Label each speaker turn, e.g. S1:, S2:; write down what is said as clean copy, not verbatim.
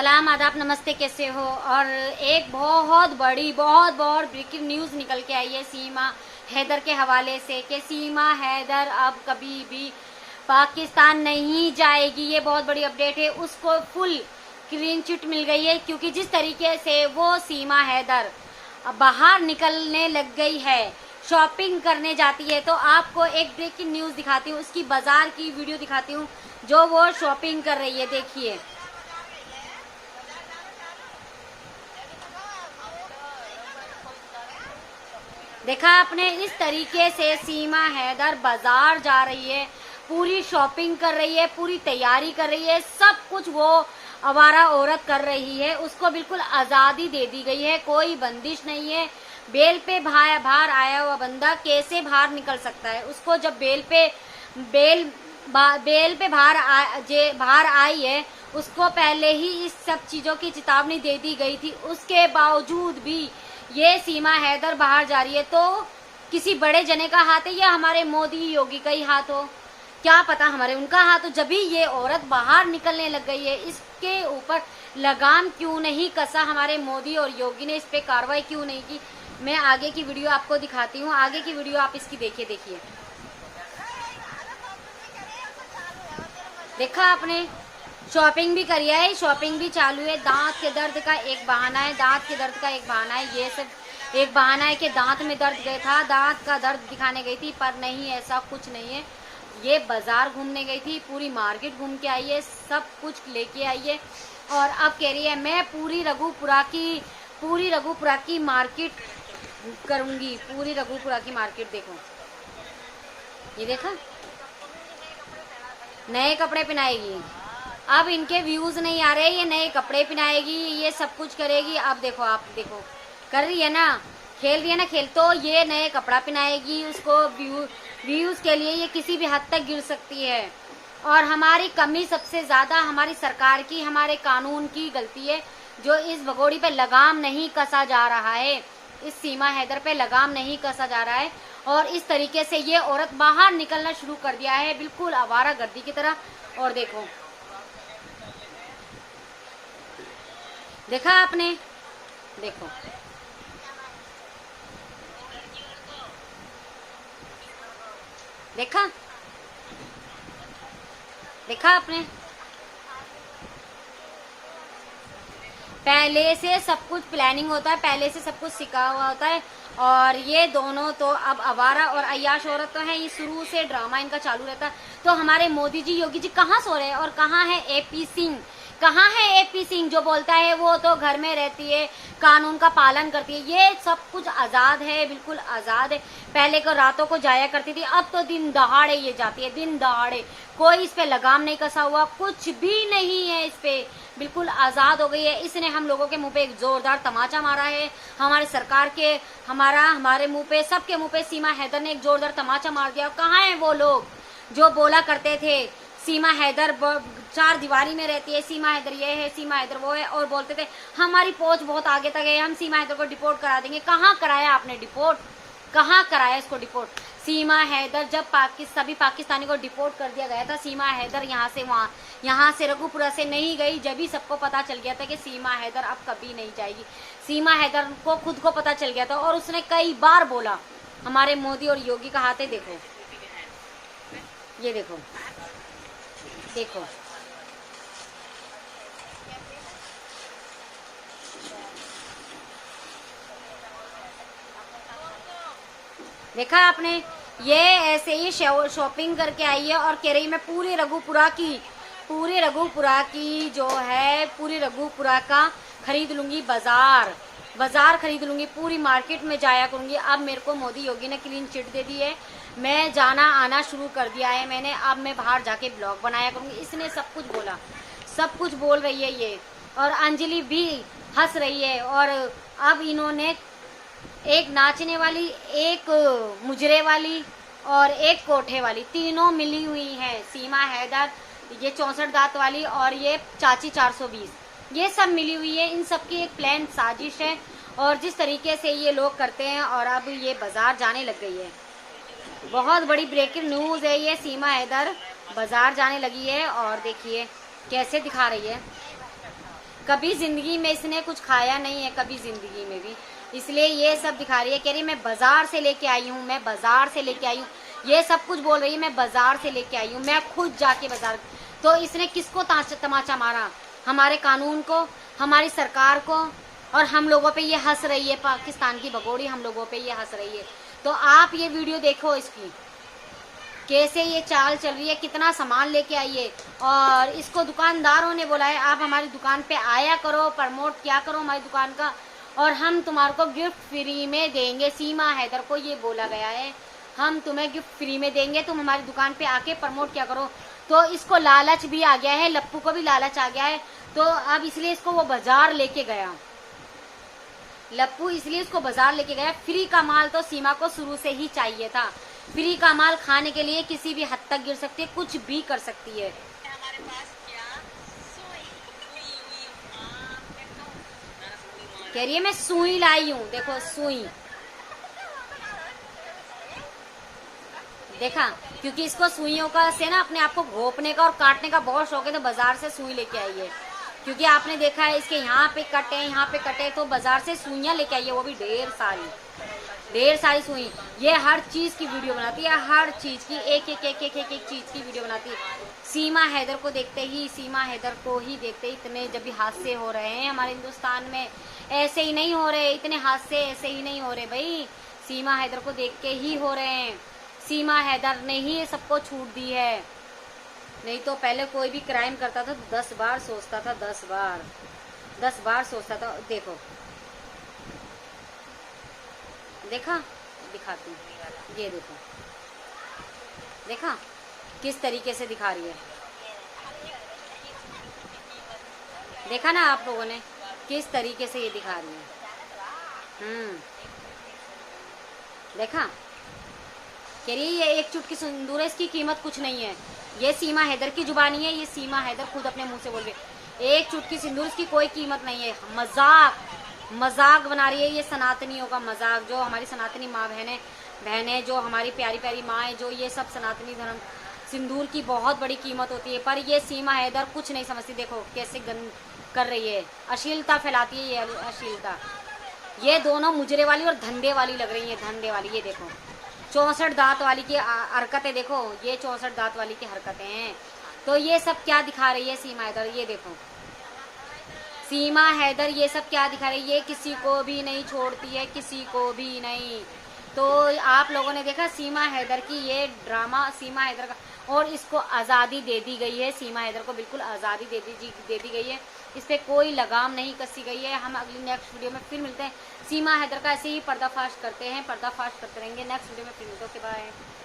S1: सलाम आदाब नमस्ते, कैसे हो। और एक बहुत बड़ी बहुत ब्रेकिंग न्यूज़ निकल के आई है सीमा हैदर के हवाले से कि सीमा हैदर अब कभी भी पाकिस्तान नहीं जाएगी। ये बहुत बड़ी अपडेट है। उसको फुल क्लीन चिट मिल गई है, क्योंकि जिस तरीके से वो सीमा हैदर बाहर निकलने लग गई है, शॉपिंग करने जाती है। तो आपको एक ब्रेकिंग न्यूज़ दिखाती हूँ, उसकी बाजार की वीडियो दिखाती हूँ जो वो शॉपिंग कर रही है। देखिए, देखा आपने, इस तरीके से सीमा हैदर बाजार जा रही है, पूरी शॉपिंग कर रही है, पूरी तैयारी कर रही है, सब कुछ वो आवारा औरत कर रही है। उसको बिल्कुल आज़ादी दे दी गई है, कोई बंदिश नहीं है। बेल पे बाहर आया हुआ बंदा कैसे बाहर निकल सकता है? उसको जब बेल पे बाहर आई है, उसको पहले ही इस सब चीज़ों की चेतावनी दे दी गई थी। उसके बावजूद भी ये सीमा हैदर बाहर जा रही है। तो किसी बड़े जने का हाथ है या हमारे मोदी योगी का ही हाथ हो, क्या पता, हमारे उनका हाथ हो। जब भी ये औरत बाहर निकलने लग गई है, इसके ऊपर लगाम क्यों नहीं कसा हमारे मोदी और योगी ने? इस पे कार्रवाई क्यों नहीं की? मैं आगे की वीडियो आपको दिखाती हूँ। आगे की वीडियो आप इसकी देखिए। देखा आपने, शॉपिंग भी करी है, शॉपिंग भी चालू है। दांत के दर्द का एक बहाना है, ये सब एक बहाना है कि दांत में दर्द गया था, दांत का दर्द दिखाने गई थी, पर नहीं, ऐसा कुछ नहीं है। ये बाजार घूमने गई थी, पूरी मार्केट घूम के आई है, सब कुछ लेके आई है और अब कह रही है मैं पूरी रघुपुरा की मार्केट करूंगी। पूरी रघुपुरा की मार्केट देखो, ये देखा, नए कपड़े पहनाएगी। अब इनके व्यूज नहीं आ रहे, ये नए कपड़े पहनाएगी, ये सब कुछ करेगी। अब देखो, आप देखो, कर रही है ना, खेल रही है ना खेल। तो ये नए कपड़ा पहनाएगी, उसको व्यूज के लिए ये किसी भी हद तक गिर सकती है। और हमारी कमी सबसे ज्यादा हमारी सरकार की, हमारे कानून की गलती है, जो इस भगोड़ी पे लगाम नहीं कसा जा रहा है, इस सीमा हैदर पे लगाम नहीं कसा जा रहा है। और इस तरीके से ये औरत बाहर निकलना शुरू कर दिया है, बिल्कुल आवारा गर्दी की तरह। और देखो, देखा आपने, देखो, देखा आपने, पहले से सब कुछ प्लानिंग होता है, पहले से सब कुछ सिखा हुआ होता है। और ये दोनों तो अब आवारा और अय्याश औरत तो है, ये शुरू से ड्रामा इनका चालू रहता है। तो हमारे मोदी जी, योगी जी कहाँ सो रहे हैं? और कहाँ है एपी सिंह? कहाँ है एपी सिंह जो बोलता है वो तो घर में रहती है, कानून का पालन करती है। ये सब कुछ आज़ाद है, बिल्कुल आज़ाद है। पहले को रातों को जाया करती थी, अब तो दिन दहाड़े ये जाती है, दिन दहाड़े। कोई इस पे लगाम नहीं कसा हुआ, कुछ भी नहीं है इस पे, बिल्कुल आज़ाद हो गई है। इसने हम लोगों के मुंह पे एक जोरदार तमाचा मारा है, हमारी सरकार के, हमारे मुंह पे, सबके मुंह पे सीमा हैदर ने एक जोरदार तमाचा मार दिया। कहाँ है वो लोग जो बोला करते थे सीमा हैदर चार दीवारी में रहती है, सीमा हैदर ये है, सीमा हैदर वो है, और बोलते थे हमारी पहुंच बहुत आगे तक है, हम सीमा हैदर को डिपोर्ट करा देंगे। कहाँ कराया आपने डिपोर्ट? कहाँ कराया इसको डिपोर्ट? सीमा हैदर जब सभी पाकिस्तानी को डिपोर्ट कर दिया गया था, सीमा हैदर यहाँ से रघुपुरा से नहीं गई। जब भी सबको पता चल गया था कि सीमा हैदर अब कभी नहीं जाएगी, सीमा हैदर को खुद को पता चल गया था और उसने कई बार बोला। हमारे मोदी और योगी का हाथ है, देखो, ये देखो, देखो, देखा आपने, ये ऐसे ही शॉपिंग करके आई है और कह रही मैं पूरे रघुपुरा की जो है, पूरी रघुपुरा का खरीद लूंगी, बाजार खरीद लूंगी, पूरी मार्केट में जाया करूंगी। अब मेरे को मोदी योगी ने क्लीन चिट दे दी है, मैं जाना आना शुरू कर दिया है मैंने, अब मैं बाहर जाके ब्लॉग बनाया करूंगी। इसने सब कुछ बोला, सब कुछ बोल रही है ये। और अंजलि भी हंस रही है। और अब इन्होंने एक नाचने वाली, एक मुजरे वाली और एक कोठे वाली, तीनों मिली हुई हैं। सीमा हैदर, ये 64 दांत वाली, और ये चाची 420, ये सब मिली हुई है। इन सब की एक प्लान साजिश है और जिस तरीके से ये लोग करते हैं। और अब ये बाजार जाने लग गई है, बहुत बड़ी ब्रेकिंग न्यूज़ है ये। सीमा हैदर बाजार जाने लगी है और देखिए कैसे दिखा रही है। कभी जिंदगी में इसने कुछ खाया नहीं है, कभी जिंदगी में भी, इसलिए ये सब दिखा रही है। कह रही है मैं बाजार से लेके आई हूँ, मैं बाजार से लेके आई हूँ, ये सब कुछ बोल रही है, मैं बाजार से लेके आई हूँ, मैं खुद जाके बाजार। तो इसने किसको तमाचा मारा? हमारे कानून को, हमारी सरकार को, और हम लोगों पे ये हंस रही है, पाकिस्तान की भगोड़ी हम लोगों पे ये हंस रही है। तो आप ये वीडियो देखो, इसकी कैसे ये चाल चल रही है, कितना सामान लेके आई है। और इसको दुकानदारों ने बोला है आप हमारी दुकान पे आया करो, प्रमोट क्या करो हमारी दुकान का, और हम तुम्हारे को गिफ्ट फ्री में देंगे। सीमा हैदर को ये बोला गया है, हम तुम्हें गिफ्ट फ्री में देंगे, तुम हमारी दुकान पे आके प्रमोट क्या करो। तो इसको लालच भी आ गया है, लप्पू को भी लालच आ गया है, तो अब इसलिए इसको वो बाजार लेके गया। लप्पू इसलिए इसको बाजार लेके गया। फ्री का माल तो सीमा को शुरू से ही चाहिए था। फ्री का माल खाने के लिए किसी भी हद तक गिर सकती है, कुछ भी कर सकती है।
S2: हमारे पास क्या
S1: कह रही है मैं सुई लाई हूँ, देखो सुई, देखा, क्योंकि इसको सुइयों का से ना अपने आप को घोपने का और काटने का बहुत शौक है, तो बाजार से सुई लेके आई है। क्योंकि आपने देखा है इसके यहाँ पे कटे, यहाँ पे कटे, तो बाजार से सुइयां लेके आई है, वो भी ढेर सारी सुई। ये हर चीज की वीडियो बनाती है, हर चीज की एक चीज की वीडियो बनाती है। सीमा हैदर को देखते ही, सीमा हैदर को ही देखते ही इतने जब भी हादसे हो रहे हैं हमारे हिंदुस्तान में, ऐसे ही नहीं हो रहे, इतने हादसे ऐसे ही नहीं हो रहे भाई, सीमा हैदर को देख के ही हो रहे हैं। सीमा हैदर ने ही सबको छूट दी है, नहीं तो पहले कोई भी क्राइम करता था तो 10 बार सोचता था, 10 बार सोचता था। देखो, देखा, दिखाती हूँ, ये देखो, देखा किस तरीके से दिखा रही है, देखा ना आप लोगों ने किस तरीके से ये दिखा रही है। देखा, कह रही है ये एक चुटकी सिंदूर है, इसकी कीमत कुछ नहीं है। ये सीमा हैदर की जुबानी है, ये सीमा हैदर खुद अपने मुंह से बोल रही है, एक चुटकी सिंदूर इसकी कोई कीमत नहीं है। मजाक बना रही है ये सनातनियों का मजाक, जो हमारी सनातनी माँ बहनें जो हमारी प्यारी प्यारी माँ है, जो ये सब सनातनी धर्म, सिंदूर की बहुत बड़ी कीमत होती है। पर ये सीमा हैदर कुछ नहीं समझती, देखो कैसे गंद कर रही है, अश्लीलता फैलाती है ये अश्लीलता। ये दोनों मुजरे वाली और धंधे वाली लग रही है, धंधे वाली। ये देखो 64 दांत वाली की हरकतें, देखो ये 64 दांत वाली की हरकतें हैं। तो ये सब क्या दिखा रही है सीमा हैदर, ये देखो सीमा हैदर ये सब क्या दिखा रही है, ये किसी को भी नहीं छोड़ती है, किसी को भी नहीं। तो आप लोगों ने देखा सीमा हैदर की ये ड्रामा, सीमा हैदर का, और इसको आज़ादी दे दी गई है, सीमा हैदर को बिल्कुल आज़ादी दे दी गई है, इस पर कोई लगाम नहीं कसी गई है। हम अगली नेक्स्ट वीडियो में फिर मिलते हैं। सीमा हैदर का ऐसे ही पर्दाफाश करते रहेंगे। नेक्स्ट वीडियो में फिर मिलते हैं। बाय।